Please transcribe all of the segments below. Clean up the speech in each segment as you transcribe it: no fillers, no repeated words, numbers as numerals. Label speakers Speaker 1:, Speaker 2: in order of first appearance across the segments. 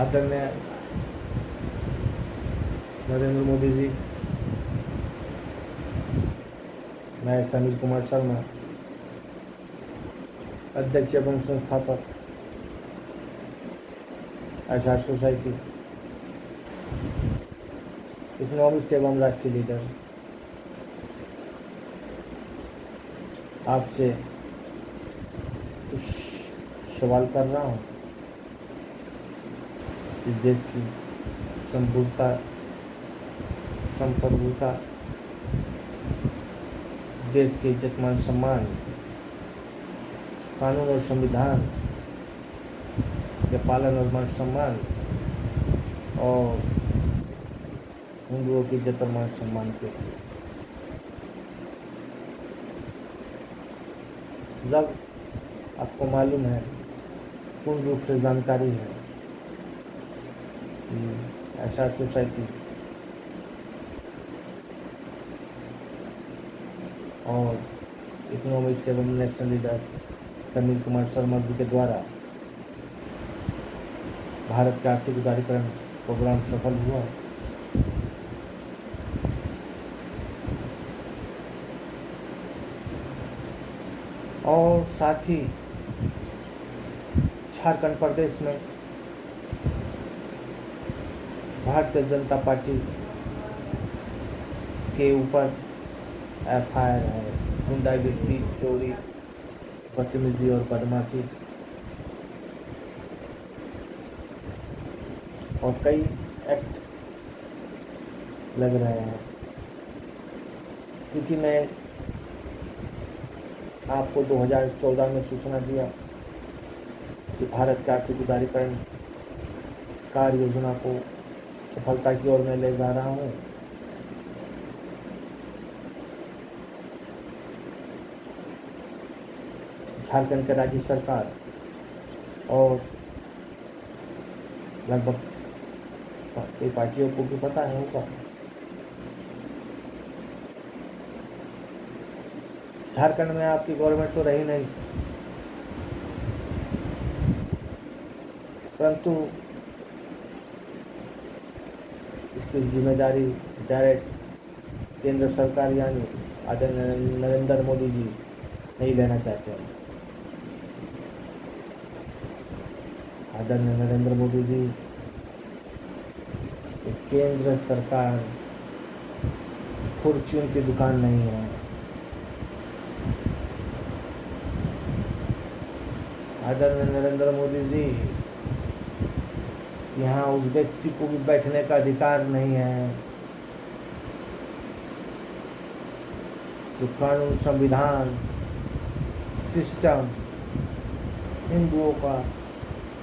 Speaker 1: आदरणीय नरेंद्र मोदी जी, मैं समीर कुमार शर्मा, अध्यक्ष एवं संस्थापक आचार सोसाइटी, इकोनॉमिस्ट एवं राष्ट्रीय लीडर, आपसे कुछ सवाल कर रहा हूँ। इस देश की संप्रभुता, देश के इज्जत मान सम्मान, कानून और संविधान के पालन और मान सम्मान और हिंदुओं की इज्जत और मान सम्मान के लिए जब आपको मालूम है, पूर्ण रूप से जानकारी है कि आचार सोसाइटी और इकोनॉमिस्ट एवं नेशनल लीडर समीर कुमार शर्मा जी के द्वारा भारत के आर्थिक उदारीकरण प्रोग्राम सफल हुआ। और साथ ही झारखंड प्रदेश में भारतीय जनता पार्टी के ऊपर एफआईआर है, गुंडागिरी, चोरी, बदतमीजी और बदमाशी और कई एक्ट लग रहे हैं। क्योंकि मैं आपको 2014 में सूचना दिया कि भारत के आर्थिक उदारीकरण कार्य योजना को सफलता की ओर मैं ले जा रहा हूँ। झारखंड के राज्य सरकार और लगभग कई पार्टियों को भी पता है होगा, झारखंड में आपकी गवर्नमेंट तो रही नहीं, परंतु इसकी जिम्मेदारी डायरेक्ट केंद्र सरकार यानी आदरणीय नरेंद्र मोदी जी नहीं लेना चाहते हैं। आदरणीय नरेंद्र मोदी जी, केंद्र सरकार फॉर्च्यून की दुकान नहीं है। आदरणीय नरेंद्र मोदी जी, यहाँ उस व्यक्ति को भी बैठने का अधिकार नहीं है जो कानून, संविधान, सिस्टम, हिंदुओं का,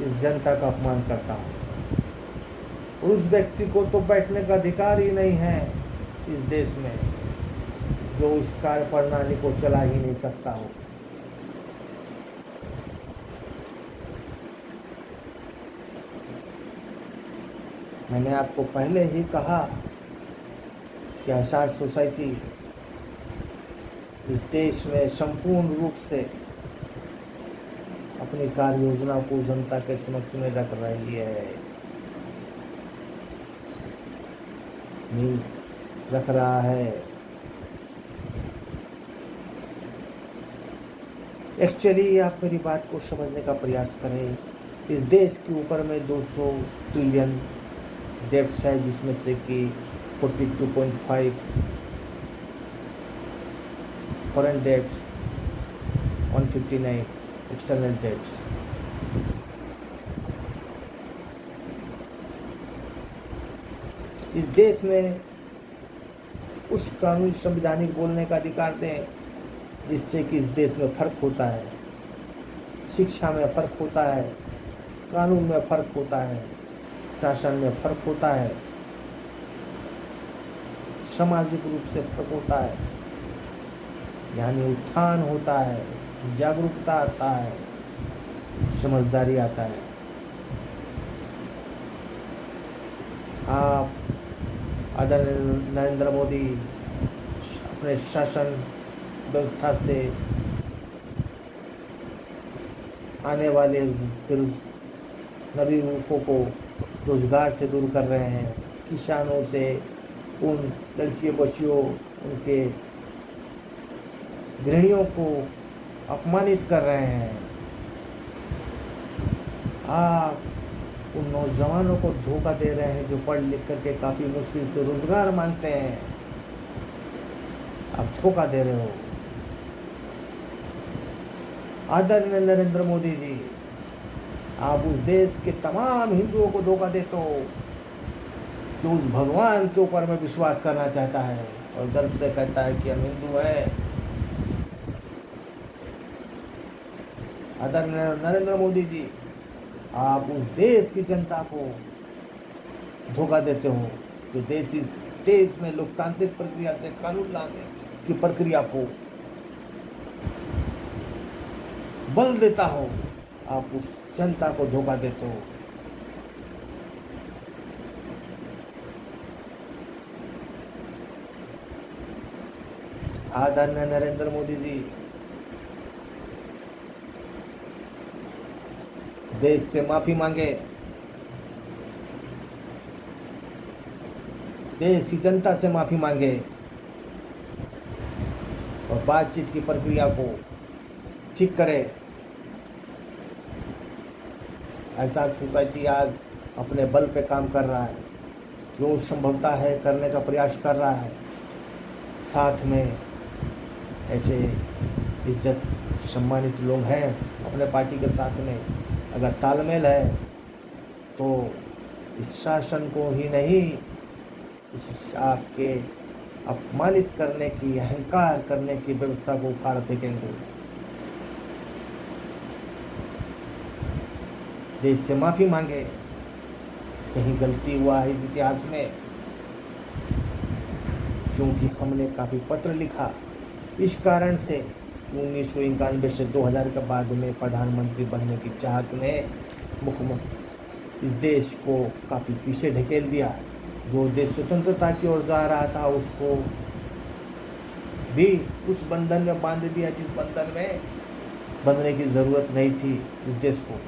Speaker 1: इस जनता का अपमान करता है। और उस व्यक्ति को तो बैठने का अधिकार ही नहीं है इस देश में जो इस कार्य प्रणाली को चला ही नहीं सकता हो। मैंने आपको पहले ही कहा कि आचार सोसाइटी इस देश में संपूर्ण रूप से अपनी कार्य योजना को जनता के समक्ष में रख रही है, मीन्स रख रहा है। एक्चुअली आप मेरी बात को समझने का प्रयास करें। इस देश के ऊपर में 200 ट्रिलियन डेट्स है, जिसमें से कि 42.5 फॉरेन डेट्स, 159 एक्सटर्नल डेट्स। इस देश में उस कानूनी संवैधानिक बोलने का अधिकार दें जिससे कि इस देश में फर्क होता है, शिक्षा में फर्क होता है, कानून में फर्क होता है, शासन में फर्क होता है, सामाजिक रूप से फर्क होता है, यानी उत्थान होता है, जागरूकता आता है, समझदारी आता है। आप आदरणीय नरेंद्र मोदी अपने शासन व्यवस्था से आने वाले फिर नवीन रूपों को रोजगार से दूर कर रहे हैं, किसानों से, उन लड़कियों बच्चियों, उनके गृहिणियों को अपमानित कर रहे हैं। आप उन नौजवानों को धोखा दे रहे हैं जो पढ़ लिख करके काफ़ी मुश्किल से रोजगार मांगते हैं। आप धोखा दे रहे हो। आदरणीय नरेंद्र मोदी जी, आप उस देश के तमाम हिंदुओं को धोखा देते हो जो उस भगवान के ऊपर में विश्वास करना चाहता है और गर्व से कहता है कि हम हिंदू हैं। आदरणीय नरेंद्र मोदी जी, आप उस देश की जनता को धोखा देते हो जो इस देश में लोकतांत्रिक प्रक्रिया से कानून लाने की प्रक्रिया को बल देता हो। आप उस जनता को धोखा देते हो। आदरणीय नरेंद्र मोदी जी, देश से माफी मांगे, देश की जनता से माफी मांगे और बातचीत की प्रक्रिया को ठीक करे। ऐसा सोसाइटी आज अपने बल पे काम कर रहा है, जो संभवता है करने का प्रयास कर रहा है। साथ में ऐसे इज्जत सम्मानित लोग हैं अपने पार्टी के साथ में। अगर तालमेल है तो इस शासन को ही नहीं, इस आपके अपमानित करने की, अहंकार करने की व्यवस्था को उखाड़ फेंकेंगे। देश से माफी मांगे, कहीं गलती हुआ है इस इतिहास में, क्योंकि हमने काफ़ी पत्र लिखा इस कारण से 1991 से 2000 के बाद में प्रधानमंत्री बनने की चाहत ने मुख्यमंत्री इस देश को काफ़ी पीछे ढकेल दिया। जो देश स्वतंत्रता की ओर जा रहा था उसको भी उस बंधन में बांध दिया जिस बंधन में बंधने की ज़रूरत नहीं थी इस देश को।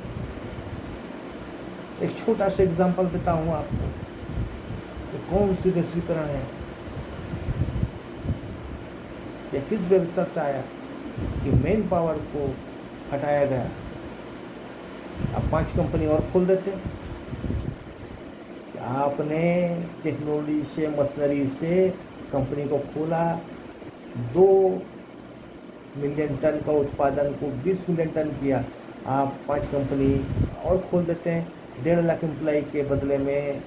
Speaker 1: एक छोटा सा एग्जाम्पल देता हूँ आपको, तो कौन सी वैश्वीकरण है, यह किस व्यवस्था से आया कि मेन पावर को हटाया गया। अब 5 कंपनी और खोल देते। आपने टेक्नोलॉजी से, मशीनरी से कंपनी को खोला, 2 मिलियन टन का उत्पादन को 20 मिलियन टन किया। आप 5 कंपनी और खोल देते हैं, 1.5 लाख एम्प्लॉय के बदले में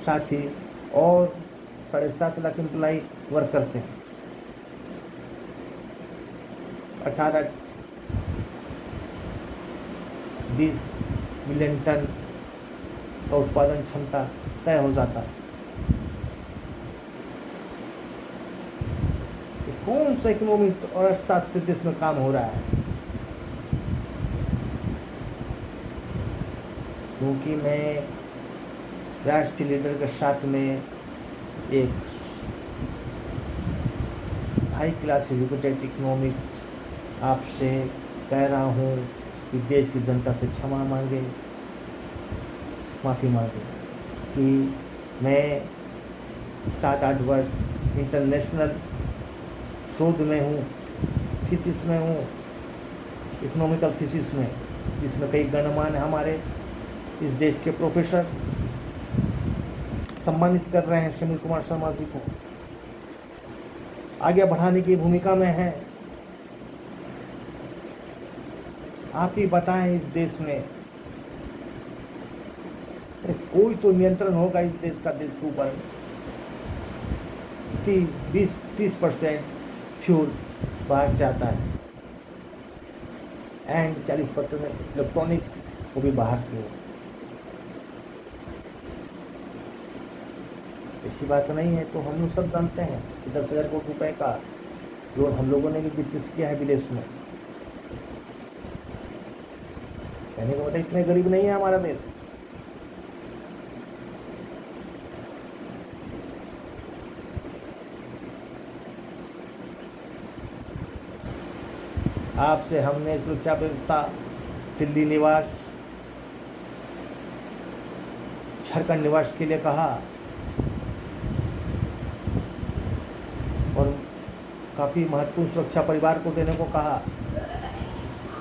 Speaker 1: साथ ही और 7.5 लाख एम्प्लॉय वर्क करते हैं। 18-20 मिलियन टन का उत्पादन क्षमता तय हो जाता है। कौन सा इकोनॉमिक और अर्थशास्त्र देश में काम हो रहा है? क्योंकि मैं राष्ट्रीय लीडर के साथ में एक हाई क्लास एजुकेटेड इकोनॉमिस्ट आपसे कह रहा हूँ कि देश की जनता से क्षमा मांगे, माफ़ी मांगे कि मैं 7-8 वर्ष इंटरनेशनल शोध में हूँ, थीसिस में हूँ, इकोनॉमिकल थीसिस में, जिसमें कई गणमान्य हमारे इस देश के प्रोफेसर सम्मानित कर रहे हैं समीर कुमार शर्मा जी को, आगे बढ़ाने की भूमिका में है। आप ही बताएं, इस देश में कोई तो नियंत्रण होगा इस देश का, देश के ऊपर 20-30% फ्यूल बाहर से आता है एंड 40% इलेक्ट्रॉनिक्स वो भी बाहर से। ऐसी बात नहीं है तो हम लोग सब जानते हैं कि 10,000 करोड़ रुपए का लोन हम लोगों ने भी वितरित किया है विदेश में। कहने का मतलब इतने गरीब नहीं है हमारा देश। आपसे हमने सुरक्षा व्यवस्था, दिल्ली निवास, झारखंड निवास के लिए कहा और काफ़ी महत्वपूर्ण सुरक्षा परिवार को देने को कहा।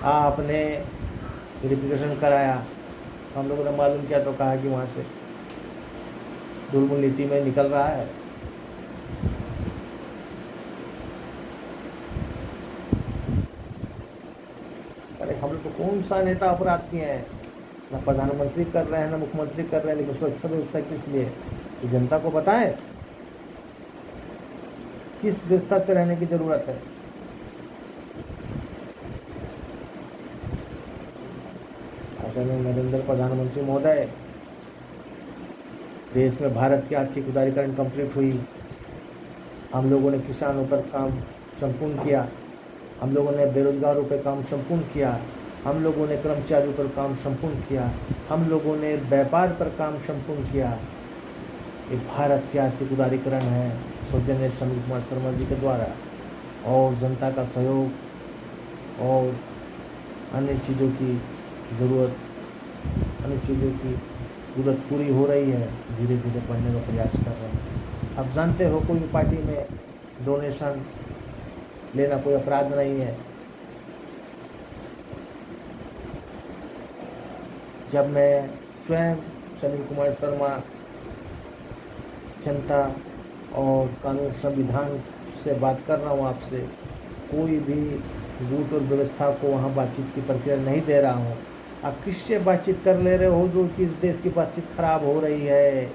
Speaker 1: आपने वेरिफिकेशन कराया, हम लोगों ने मालूम किया तो कहा कि वहाँ से दुर्मूल नीति में निकल रहा है। अरे हम लोग तो कौन सा नेता अपराध किए हैं, ना प्रधानमंत्री कर रहे हैं ना मुख्यमंत्री कर रहे हैं, लेकिन सुरक्षा व्यवस्था किस लिए, ये जनता को बताएं किस व्यवस्था से रहने की जरूरत है। आदरणीय नरेंद्र प्रधानमंत्री महोदय, देश में भारत की आर्थिक उदारीकरण कंप्लीट हुई। हम लोगों ने किसानों पर काम संपूर्ण किया, हम लोगों ने बेरोजगारों पर काम संपूर्ण किया, हम लोगों ने कर्मचारियों पर काम संपूर्ण किया, हम लोगों ने व्यापार पर काम संपूर्ण किया। ये भारत की आर्थिक उदारीकरण है, सौजन्य समीर कुमार शर्मा जी के द्वारा, और जनता का सहयोग और अन्य चीज़ों की ज़रूरत पूरी हो रही है। धीरे धीरे बढ़ने का प्रयास कर रहे हैं। आप जानते हो कोई भी पार्टी में डोनेशन लेना कोई अपराध नहीं है। जब मैं स्वयं समीर कुमार शर्मा जनता और कानून संविधान से बात कर रहा हूँ आपसे, कोई भी गुट और व्यवस्था को वहाँ बातचीत की प्रक्रिया नहीं दे रहा हूँ। आप किससे बातचीत कर ले रहे हो जो कि इस देश की बातचीत खराब हो रही है।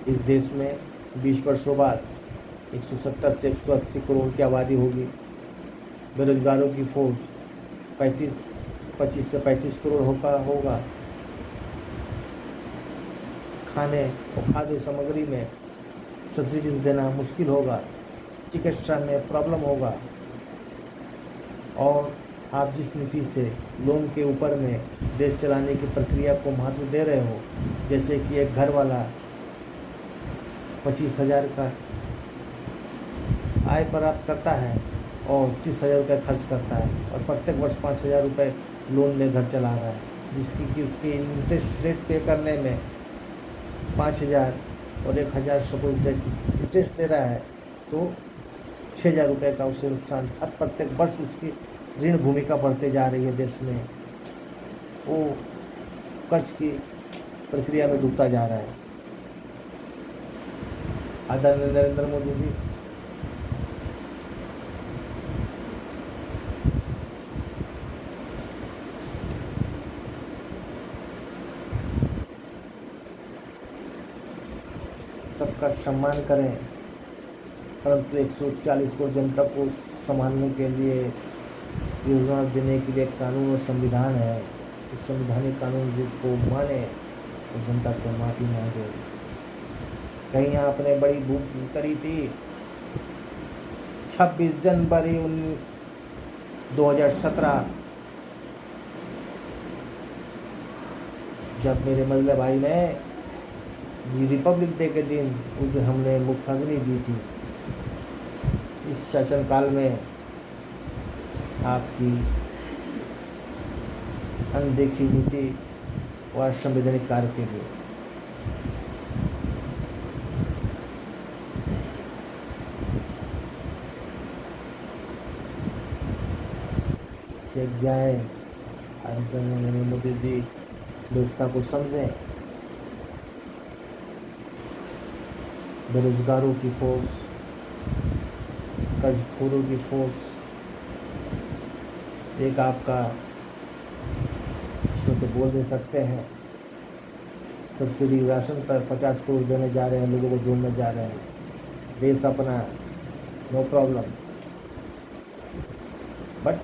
Speaker 1: इस देश में 20 वर्षों बाद 170 से 180 करोड़ की आबादी होगी। बेरोजगारों की फौज 25 से 35 करोड़ होगा। खाने और खाद्य सामग्री में सब्सिडीज देना मुश्किल होगा, चिकित्सा में प्रॉब्लम होगा। और आप जिस नीति से लोन के ऊपर में देश चलाने की प्रक्रिया को महत्व दे रहे हो, जैसे कि एक घर वाला 25,000 का आय प्राप्त करता है और 30,000 रुपये खर्च करता है और प्रत्येक वर्ष 5,000 रुपये लोन में घर चला रहा है, जिसकी कि उसकी इंटरेस्ट रेट पे करने में 5,000 और 1,000 सपोज इंटरेस्ट दे रहा है, तो 6,000 रुपये का उसे नुकसान हर प्रत्येक वर्ष उसकी ऋण भूमिका बढ़ते जा रही है। देश में वो कर्ज की प्रक्रिया में डूबता जा रहा है। आदरणीय नरेंद्र मोदी जी, सबका सम्मान करें, परंतु 140 करोड़ जनता को संभालने के लिए योजना देने के लिए कानून और संविधान है। उस संवैधानिक कानून को माने और जनता से माफ़ी मांगे। कहीं आपने बड़ी भूल करी थी। 26 जनवरी 2017 जब मेरे मजले भाई ने रिपब्लिक डे के दिन उस दिन हमने मुखाग्नि दी थी। इस शासनकाल में आपकी अनदेखी नीति और संवैधानिक कार्य के लिए सीख जाए। आदरणीय मोदी जी व्यवस्था को समझें। बेरोजगारों की फौज, कर्जखोरों की फौज, एक आपका इसमें तो बोल दे सकते हैं सब्सिडी राशन पर 50 करोड़ देने जा रहे हैं, लोगों को जोड़ने जा रहे हैं। देश अपना, नो प्रॉब्लम, बट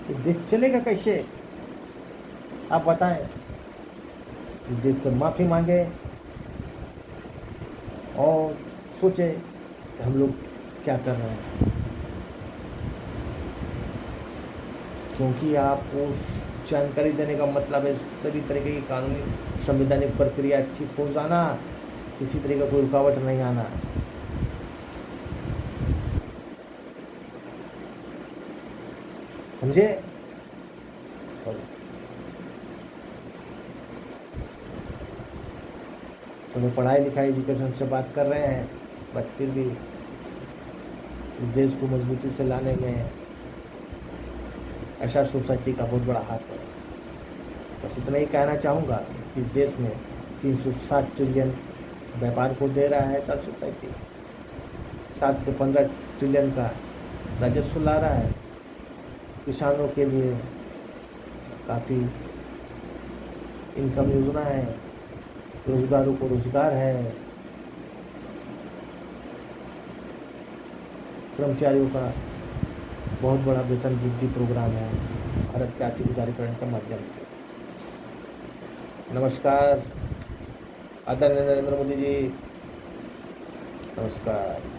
Speaker 1: ये देश चलेगा कैसे, आप बताएं। इस देश से माफ़ी मांगे और सोचे कि हम लोग क्या कर रहे हैं, क्योंकि आपको जानकारी देने का मतलब है सभी तरीके की कानूनी संवैधानिक प्रक्रिया ठीक हो जाना, किसी तरह का कोई रुकावट नहीं आना। समझे? तो लोग पढ़ाई लिखाई एजुकेशन से बात कर रहे हैं, बट फिर भी इस देश को मजबूती से लाने में ऐसा सोसाइटी का बहुत बड़ा हाथ है। बस इतना ही कहना चाहूँगा कि इस देश में 360 ट्रिलियन व्यापार को दे रहा है ऐसा सोसाइटी, 7 से 15 ट्रिलियन का राजस्व ला रहा है, किसानों के लिए काफ़ी इनकम योजना है, रोजगारों को रोजगार है, कर्मचारियों का बहुत बड़ा वेतन वृद्धि प्रोग्राम है भारत के आर्थिक उदारीकरण के माध्यम से। नमस्कार, आदरणीय नरेंद्र मोदी जी, नमस्कार।